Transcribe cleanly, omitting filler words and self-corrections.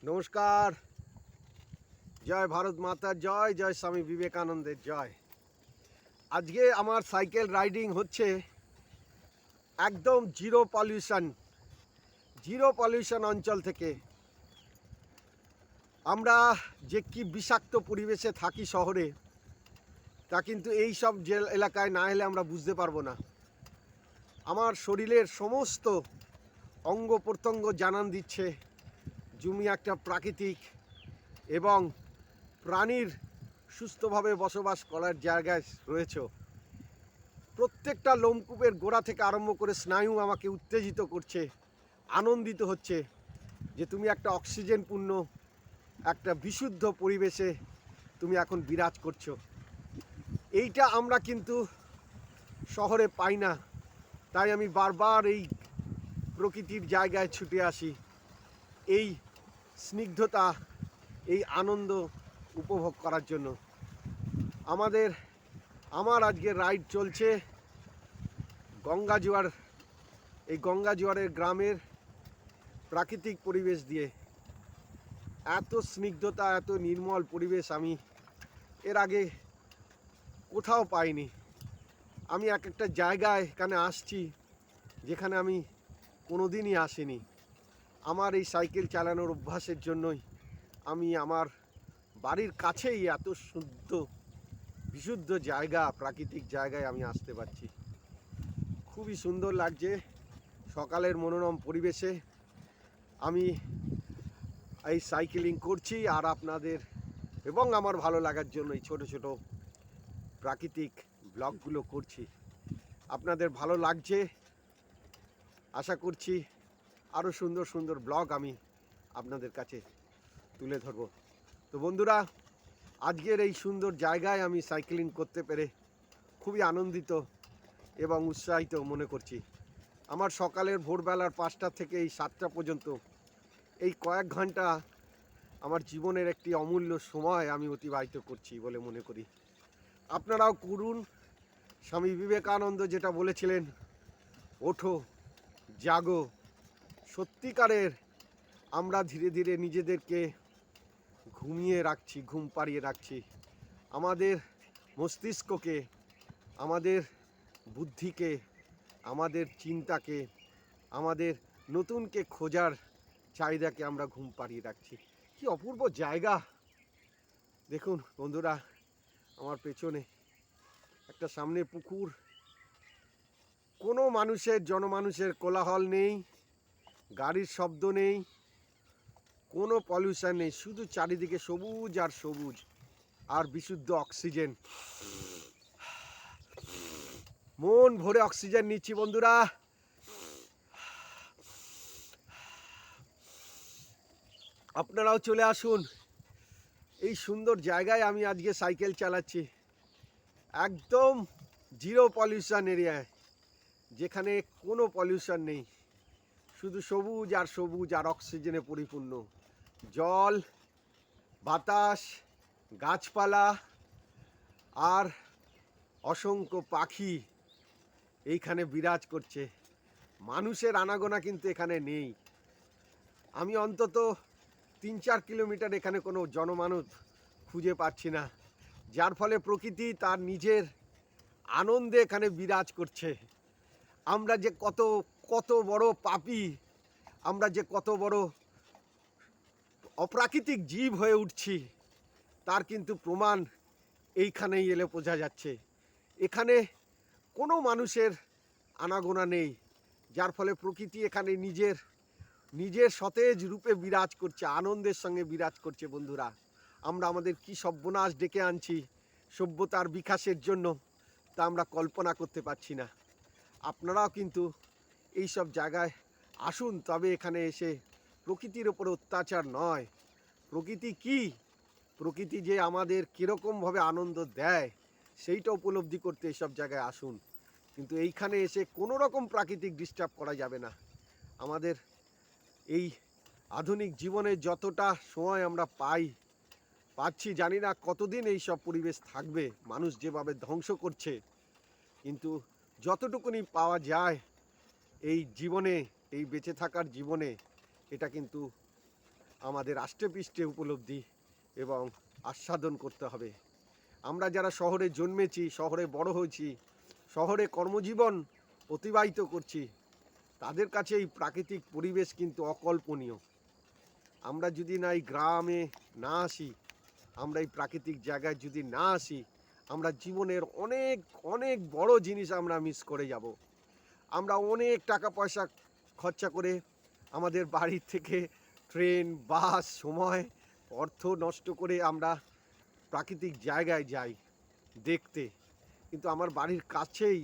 নমস্কার। জয় ভারত মাতার জয়, জয় স্বামী বিবেকানন্দের জয়। আজকে আমার সাইকেল রাইডিং হচ্ছে একদম জিরো পলিউশন অঞ্চল থেকে। আমরা যে কি বিষাক্ত পরিবেশে থাকি শহরে, তা কিন্তু এই সব যে এলাকায় না এলে আমরা বুঝতে পারবো না। আমার শরীরের সমস্ত অঙ্গ প্রত্যঙ্গ জানান দিচ্ছে তুমি একটা প্রাকৃতিক এবং প্রাণীর সুস্থভাবে বসবাস করার জায়গায় রয়েছ। প্রত্যেকটা লোমকূপের গোড়া থেকে আরম্ভ করে স্নায়ু আমাকে উত্তেজিত করছে, আনন্দিত হচ্ছে যে তুমি একটা অক্সিজেনপূর্ণ একটা বিশুদ্ধ পরিবেশে তুমি এখন বিরাজ করছো। এইটা আমরা কিন্তু শহরে পাই না, তাই আমি বারবার এই প্রকৃতির জায়গায় ছুটে আসি, এই স্নিগ্ধতা, এই আনন্দ উপভোগ করার জন্য। আমার আজকে রাইড চলছে গঙ্গাজোয়ার, এই গঙ্গাজোয়ারের গ্রামের প্রাকৃতিক পরিবেশ দিয়ে। এত স্নিগ্ধতা, এত নির্মল পরিবেশ আমি এর আগে কোথাও পাইনি। আমি এক একটা জায়গায় এখানে আসছি যেখানে আমি কোনোদিনই আসিনি। আমার এই সাইকেল চালানোর অভ্যাসের জন্যই আমি আমার বাড়ির কাছেই এত বিশুদ্ধ জায়গা, প্রাকৃতিক জায়গায় আমি আসতে পারছি। খুবই সুন্দর লাগছে সকালের মনোরম পরিবেশে আমি এই সাইকেলিং করছি, আর আপনাদের এবং আমার ভালো লাগার জন্য এই ছোট ছোট প্রাকৃতিক ব্লগগুলো করছি। আপনাদের ভালো লাগছে আশা করছি। আরও সুন্দর সুন্দর ব্লগ আমি আপনাদের কাছে তুলে ধরব। তো বন্ধুরা, আজকের এই সুন্দর জায়গায় আমি সাইকেলিং করতে পেরে খুবই আনন্দিত এবং উৎসাহিত মনে করছি। আমার সকালের ভোরবেলার 5টা থেকে এই 7টা পর্যন্ত এই কয়েক ঘন্টা আমার জীবনের একটি অমূল্য সময় আমি অতিবাহিত করছি বলে মনে করি। আপনারাও করুন। স্বামী বিবেকানন্দ যেটা বলেছিলেন, ওঠো জাগো। সত্যিকারের আমরা ধীরে ধীরে নিজেদেরকে ঘুমিয়ে রাখছি, ঘুম পাড়িয়ে রাখছি। আমাদের মস্তিষ্ককে, আমাদের বুদ্ধিকে, আমাদের চিন্তাকে, আমাদের নতুনকে খোঁজার চাহিদাকে আমরা ঘুম পাড়িয়ে রাখছি। কি অপূর্ব জায়গা দেখুন বন্ধুরা, আমার পেছনে একটা সামনে পুকুর, কোনো জনমানুষের কোলাহল নেই, গাড়ির শব্দ নেই, কোনো পলিউশন নেই, শুধু চারিদিকে সবুজ আর সবুজ আর বিশুদ্ধ অক্সিজেন। মন ভরে অক্সিজেন নিচ্ছি বন্ধুরা। আপনারাও চলে আসুন এই সুন্দর জায়গায়। আমি আজকে সাইকেল চালাচ্ছি একদম জিরো পলিউশন এরিয়ায়, যেখানে কোনো পলিউশন নেই, শুধু সবুজ আর সবুজ আর অক্সিজেনে পরিপূর্ণ। জল, বাতাস, গাছপালা আর অসংখ্য পাখি এইখানে বিরাজ করছে। মানুষের আনাগোনা কিন্তু এখানে নেই। আমি অন্তত 3-4 কিলোমিটার এখানে কোনো জনমানব খুঁজে পাচ্ছি না, যার ফলে প্রকৃতি তার নিজের আনন্দে এখানে বিরাজ করছে। আমরা যে কত কত বড় পাপী, আমরা যে কত বড় অপ্রাকৃতিক জীব হয়ে উঠছি, তার কিন্তু প্রমাণ এইখানেই এলে বোঝা যাচ্ছে। এখানে কোনো মানুষের আনাগোনা নেই, যার ফলে প্রকৃতি এখানে নিজের সতেজ রূপে বিরাজ করছে, আনন্দের সঙ্গে বিরাজ করছে। বন্ধুরা, আমরা আমাদের কি সর্বনাশ ডেকে আনছি সভ্যতার বিকাশের জন্য, তা আমরা কল্পনা করতে পারছি না। আপনারাও কিন্তু এই সব জায়গায় আসুন, তবে এখানে এসে প্রকৃতির ওপরে অত্যাচার নয়, প্রকৃতি কি, প্রকৃতি যে আমাদের কীরকমভাবে আনন্দ দেয় সেইটা উপলব্ধি করতে এইসব জায়গায় আসুন। কিন্তু এইখানে এসে কোনো রকম প্রাকৃতিক ডিস্টার্ব করা যাবে না। আমাদের এই আধুনিক জীবনে যতটা সময় আমরা পাচ্ছি, জানি না কতদিন এই সব পরিবেশ থাকবে, মানুষ যেভাবে ধ্বংস করছে। কিন্তু যতটুকুনি পাওয়া যায় এই জীবনে, এই বেঁচে থাকার জীবনে, এটা কিন্তু আমাদের আষ্টেপৃষ্ঠে উপলব্ধি এবং আস্বাদন করতে হবে। আমরা যারা শহরে জন্মেছি, শহরে বড় হয়েছি, শহরে কর্মজীবন অতিবাহিত করছি, তাদের কাছে এই প্রাকৃতিক পরিবেশ কিন্তু অকল্পনীয়। আমরা যদি না এই গ্রামে না আসি, আমরা এই প্রাকৃতিক জায়গায় যদি না আসি, আমরা জীবনের অনেক অনেক বড় জিনিস আমরা মিস করে যাব। আমরা অনেক টাকা পয়সা খরচা করে আমাদের বাড়ির থেকে ট্রেন, বাস, সময়, অর্থ নষ্ট করে আমরা প্রাকৃতিক জায়গায় যাই দেখতে, কিন্তু আমার বাড়ির কাছেই